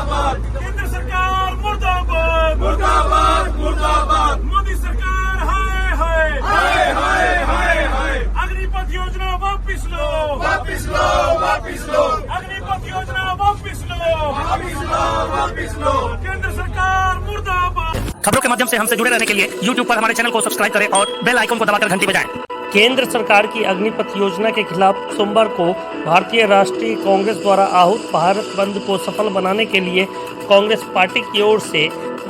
मुर्दाबाद। केंद्र सरकार मुर्दाबाद मुर्दाबाद मुर्दाबाद। मोदी सरकार हाय हाय हाय हाय हाय हाय। अग्निपथ योजना वापिस लो वापिस लो वापिस लो। अग्निपथ योजना वापिस लो वापिस लो वापिस लो। केंद्र सरकार मुर्दाबाद। खबरों के माध्यम से हमसे जुड़े रहने के लिए YouTube पर हमारे चैनल को सब्सक्राइब करें और बेल आइकन को दबाकर घंटी बजाएं। केंद्र सरकार की अग्निपथ योजना के खिलाफ सोमवार को भारतीय राष्ट्रीय कांग्रेस द्वारा आहूत भारत बंद को सफल बनाने के लिए कांग्रेस पार्टी की ओर से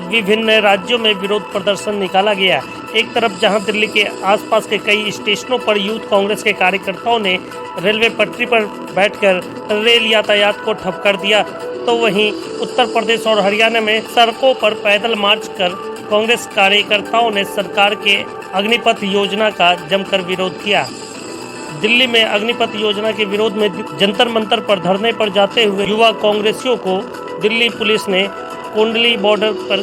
विभिन्न राज्यों में विरोध प्रदर्शन निकाला गया। एक तरफ जहां दिल्ली के आसपास के कई स्टेशनों पर यूथ कांग्रेस के कार्यकर्ताओं ने रेलवे पटरी पर बैठकर रेल यातायात को ठप कर दिया, तो वहीं उत्तर प्रदेश और हरियाणा में सड़कों पर पैदल मार्च कर कांग्रेस कार्यकर्ताओं ने सरकार के अग्निपथ योजना का जमकर विरोध किया। दिल्ली में अग्निपथ योजना के विरोध में जंतर मंतर पर धरने पर जाते हुए युवा कांग्रेसियों को दिल्ली पुलिस ने कोंडली बॉर्डर पर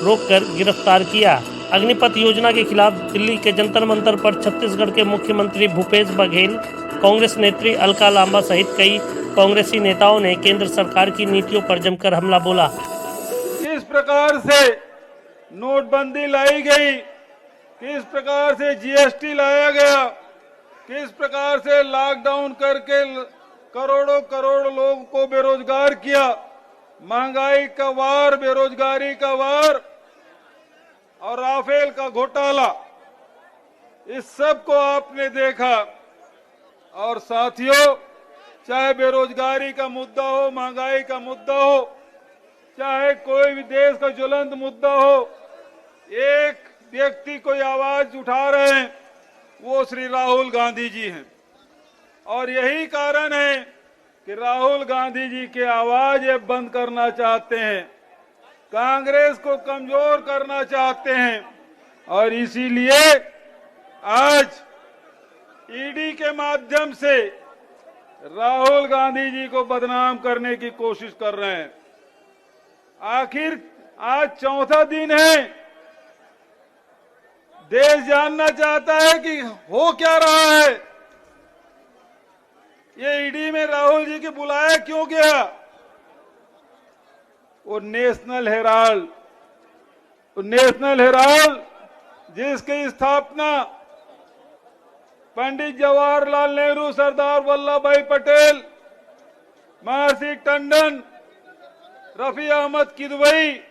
रोककर गिरफ्तार किया। अग्निपथ योजना के खिलाफ दिल्ली के जंतर मंतर पर छत्तीसगढ़ के मुख्यमंत्री भूपेश बघेल, कांग्रेस नेत्री अलका लांबा सहित कई कांग्रेसी नेताओं ने केंद्र सरकार की नीतियों पर जमकर हमला बोला। किस प्रकार से नोटबंदी लाई गई, किस प्रकार से जीएसटी लाया गया, किस प्रकार से लॉकडाउन करके करोड़ों करोड़ लोगों को बेरोजगार किया, महंगाई का वार, बेरोजगारी का वार और राफेल का घोटाला, इस सब को आपने देखा। और साथियों, चाहे बेरोजगारी का मुद्दा हो, महंगाई का मुद्दा हो, चाहे कोई भी देश का ज्वलंत मुद्दा हो, एक व्यक्ति कोई आवाज उठा रहे हैं, वो श्री राहुल गांधी जी हैं। और यही कारण है कि राहुल गांधी जी की आवाज ये बंद करना चाहते हैं, कांग्रेस को कमजोर करना चाहते हैं। और इसीलिए आज ईडी के माध्यम से राहुल गांधी जी को बदनाम करने की कोशिश कर रहे हैं। आखिर आज चौथा दिन है, देश जानना चाहता है कि हो क्या रहा है। ये ईडी में राहुल जी को बुलाया क्यों गया? वो नेशनल हेराल्ड जिसकी स्थापना पंडित जवाहरलाल नेहरू, सरदार वल्लभ भाई पटेल, महर्षि टंडन, रफी अहमद किदवई,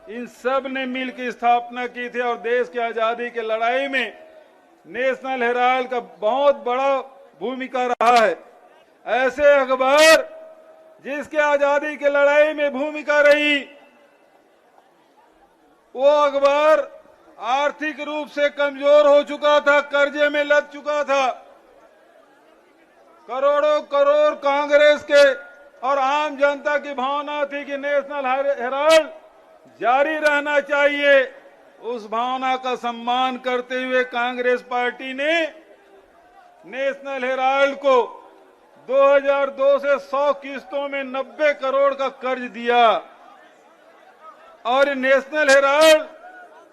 इन सब ने मिलकर स्थापना की थी। और देश की आजादी की लड़ाई में नेशनल हेराल्ड का बहुत बड़ा भूमिका रहा है। ऐसे अखबार जिसके आजादी की लड़ाई में भूमिका रही, वो अखबार आर्थिक रूप से कमजोर हो चुका था, कर्जे में लग चुका था। करोड़ों करोड़ कांग्रेस के और आम जनता की भावना थी कि नेशनल हेराल्ड जारी रहना चाहिए। उस भावना का सम्मान करते हुए कांग्रेस पार्टी ने नेशनल हेराल्ड को 2002 से 100 किस्तों में 90 करोड़ का कर्ज दिया। और नेशनल हेराल्ड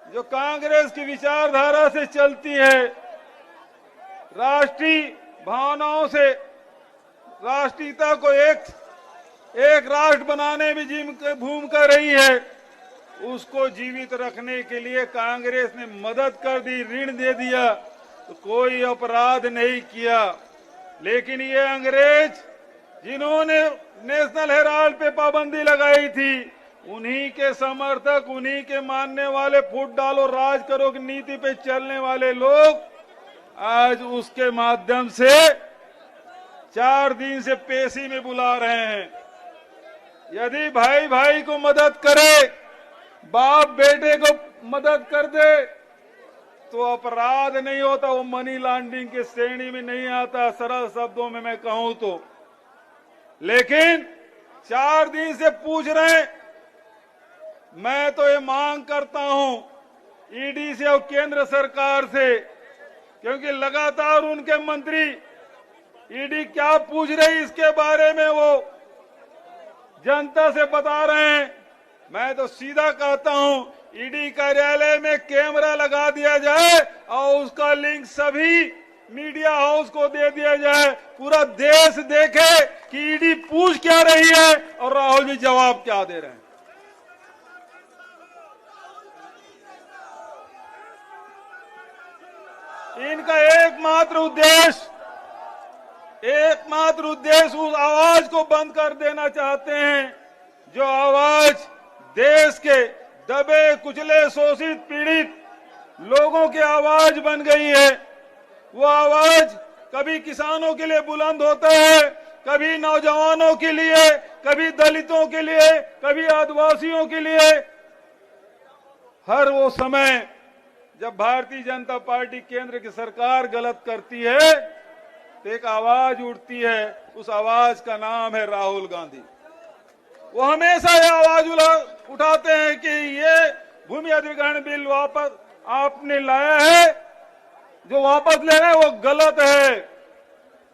जो कांग्रेस की विचारधारा से चलती है, राष्ट्रीय भावनाओं से राष्ट्रीयता को एक राष्ट्र बनाने में भूमिका रही है, उसको जीवित रखने के लिए कांग्रेस ने मदद कर दी, ऋण दे दिया, तो कोई अपराध नहीं किया। लेकिन ये अंग्रेज जिन्होंने नेशनल हेराल्ड पे पाबंदी लगाई थी, उन्हीं के समर्थक, उन्हीं के मानने वाले, फूट डालो राज करो की नीति पे चलने वाले लोग आज उसके माध्यम से 4 दिन से पेशी में बुला रहे हैं। यदि भाई भाई को मदद करे, बाप बेटे को मदद कर दे, तो अपराध नहीं होता, वो मनी लॉन्ड्रिंग की श्रेणी में नहीं आता, सरल शब्दों में मैं कहूं तो। लेकिन 4 दिन से पूछ रहे हैं। मैं तो ये मांग करता हूं ईडी से और केंद्र सरकार से, क्योंकि लगातार उनके मंत्री ईडी क्या पूछ रही इसके बारे में वो जनता से बता रहे हैं। मैं तो सीधा कहता हूं ईडी कार्यालय में कैमरा लगा दिया जाए और उसका लिंक सभी मीडिया हाउस को दे दिया जाए, पूरा देश देखे कि ईडी पूछ क्या रही है और राहुल जी जवाब क्या दे रहे हैं। इनका एकमात्र उद्देश्य उस आवाज को बंद कर देना चाहते हैं जो आवाज देश के दबे कुचले शोषित पीड़ित लोगों की आवाज बन गई है। वो आवाज कभी किसानों के लिए बुलंद होता है, कभी नौजवानों के लिए, कभी दलितों के लिए, कभी आदिवासियों के लिए। हर वो समय जब भारतीय जनता पार्टी केंद्र की सरकार गलत करती है तो एक आवाज उठती है, उस आवाज का नाम है राहुल गांधी। वो हमेशा ये आवाज उठाते हैं कि ये भूमि अधिग्रहण बिल वापस आपने लाया है, जो वापस ले रहे हैं वो गलत है।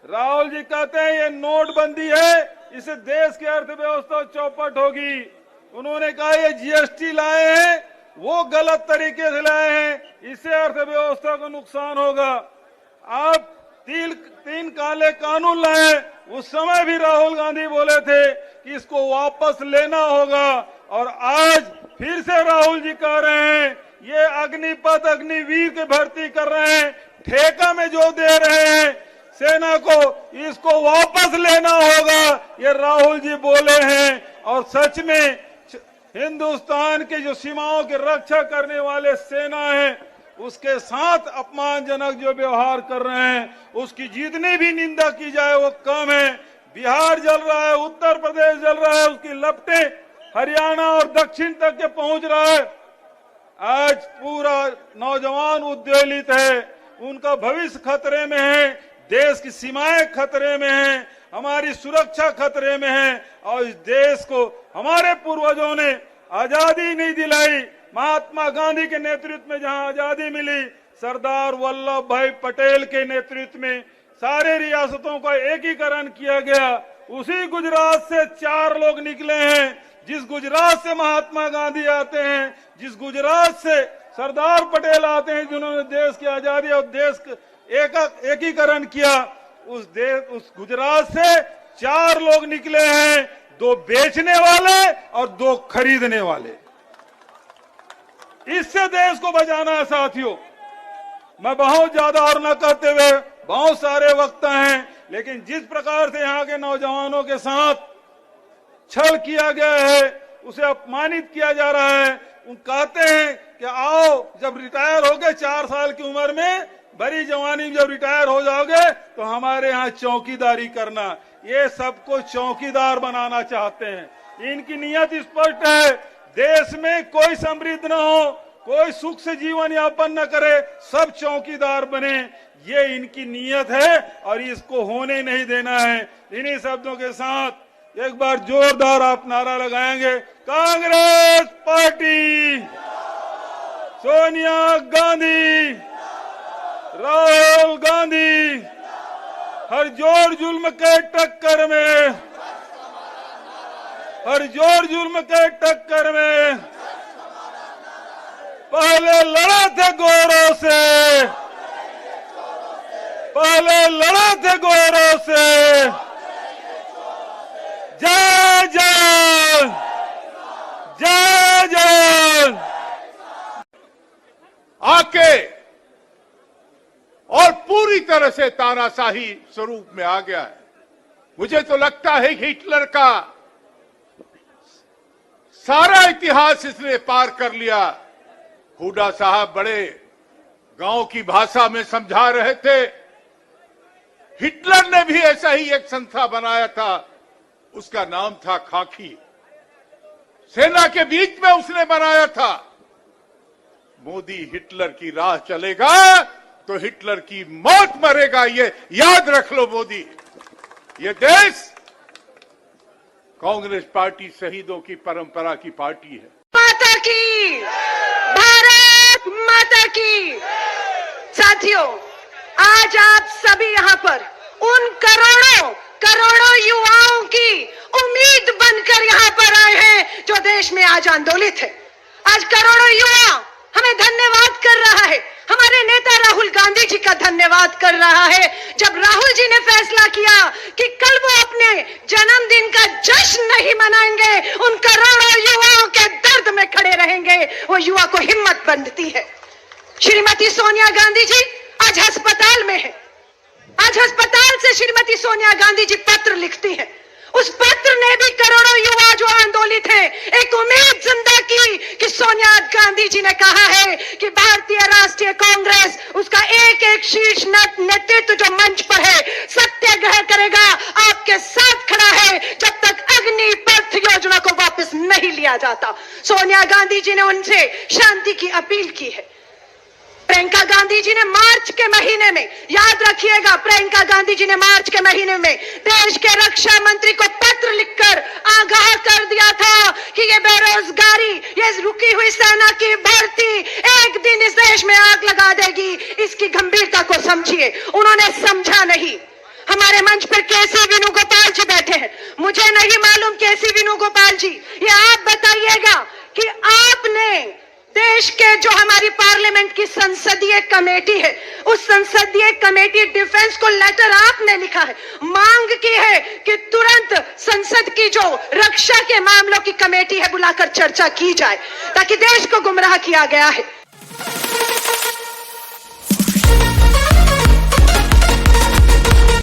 राहुल जी कहते हैं ये नोटबंदी है, इससे देश की अर्थव्यवस्था चौपट होगी। उन्होंने कहा ये जीएसटी लाए हैं, वो गलत तरीके से लाए हैं, इससे अर्थव्यवस्था को नुकसान होगा। आप तीन काले कानून लाए, उस समय भी राहुल गांधी बोले थे कि इसको वापस लेना होगा। और आज फिर से राहुल जी कह रहे हैं ये अग्निपथ अग्निवीर की भर्ती कर रहे हैं, ठेका में जो दे रहे हैं सेना को, इसको वापस लेना होगा, ये राहुल जी बोले हैं। और सच में हिंदुस्तान के जो सीमाओं की रक्षा करने वाले सेना है उसके साथ अपमानजनक जो व्यवहार कर रहे हैं, उसकी जितनी भी निंदा की जाए वो कम है। बिहार जल रहा है, उत्तर प्रदेश जल रहा है, उसकी लपटें हरियाणा और दक्षिण तक के पहुंच रहा है। आज पूरा नौजवान उद्वेलित है, उनका भविष्य खतरे में है, देश की सीमाएं खतरे में हैं, हमारी सुरक्षा खतरे में है। और इस देश को हमारे पूर्वजों ने आजादी नहीं दिलाई। महात्मा गांधी के नेतृत्व में जहां आजादी मिली, सरदार वल्लभ भाई पटेल के नेतृत्व में सारे रियासतों का एकीकरण किया गया। उसी गुजरात से 4 लोग निकले हैं, जिस गुजरात से महात्मा गांधी आते हैं, जिस गुजरात से सरदार पटेल आते हैं, जिन्होंने देश की आजादी और देश एकीकरण किया। उस गुजरात से 4 लोग निकले हैं, 2 बेचने वाले और 2 खरीदने वाले। इससे देश को बचाना है साथियों। मैं बहुत ज्यादा और न करते हुए, बहुत सारे वक्ता हैं, लेकिन जिस प्रकार से यहाँ के नौजवानों के साथ छल किया गया है, उसे अपमानित किया जा रहा है। उन कहते हैं कि आओ जब रिटायर हो गए 4 साल की उम्र में, बड़ी जवानी में जब रिटायर हो जाओगे तो हमारे यहाँ चौकीदारी करना। ये सबको चौकीदार बनाना चाहते हैं। इनकी नियत स्पष्ट है, देश में कोई समृद्ध न हो, कोई सुख से जीवन यापन न करे, सब चौकीदार बने। ये इनकी नियत है और इसको होने नहीं देना है। इन्हीं शब्दों के साथ एक बार जोरदार आप नारा लगाएंगे, कांग्रेस पार्टी, सोनिया गांधी, राहुल गांधी, हर जोर जुल्म के टक्कर में, हर जोर जुल्म के टक्कर में पहले लड़े थे गोरों से, पहले लड़े थे गोरों से। जय जय, जय जय। आके और पूरी तरह से तानाशाही स्वरूप में आ गया है। मुझे तो लगता है हिटलर का सारा इतिहास इसने पार कर लिया। हुडा साहब बड़े गांव की भाषा में समझा रहे थे, हिटलर ने भी ऐसा ही एक संस्था बनाया था, उसका नाम था खाकी। सेना के बीच में उसने बनाया था। मोदी हिटलर की राह चलेगा तो हिटलर की मौत मरेगा, ये याद रख लो मोदी। ये देश कांग्रेस पार्टी शहीदों की परंपरा की पार्टी है। माता की, भारत माता की। साथियों, आज आप सभी यहाँ पर उन करोड़ों युवाओं की उम्मीद बनकर यहाँ पर आए हैं जो देश में आज आंदोलित है। आज करोड़ों युवा हमें धन्यवाद कर रहा है हमारे नेता राहुल गांधी जी का धन्यवाद कर रहा है। जब राहुल जी ने फैसला किया कि कल वो अपने जन्मदिन का जश्न नहीं मनाएंगे, उन करोड़ों युवाओं के दर्द में खड़े रहेंगे, वो युवा को हिम्मत बनती है। श्रीमती सोनिया गांधी जी आज अस्पताल में है। आज अस्पताल से श्रीमती सोनिया गांधी जी पत्र लिखती है। उस पत्र ने भी करोड़ों युवा जो आंदोलित हैं, एक उम्मीद जिंदा की कि सोनिया गांधी जी ने कहा है कि भारतीय राष्ट्रीय कांग्रेस, उसका एक एक शीर्ष नेतृत्व जो मंच पर है, सत्याग्रह करेगा, आपके साथ खड़ा है जब तक अग्निपथ योजना को वापस नहीं लिया जाता। सोनिया गांधी जी ने उनसे शांति की अपील की है। प्रियंका गांधी जी ने मार्च के महीने में, याद रखिएगा, प्रियंका गांधी जी ने मार्च के महीने में देश के रक्षा मंत्री को पत्र लिखकर आगाह कर दिया था कि ये बेरोजगारी, ये रुकी हुई सेना की भर्ती एक दिन इस देश में आग लगा देगी। इसकी गंभीरता को समझिए। उन्होंने समझा नहीं। हमारे मंच पर केसी वेणुगोपाल जी बैठे हैं। मुझे नहीं मालूम केसी वेणुगोपाल जी, ये आप बताइएगा कि आपने देश के जो हमारी पार्लियामेंट की संसदीय कमेटी है, उस संसदीय कमेटी डिफेंस को लेटर आपने लिखा है, मांग की है कि तुरंत संसद की जो रक्षा के मामलों की कमेटी है बुलाकर चर्चा की जाए, ताकि देश को गुमराह किया गया है।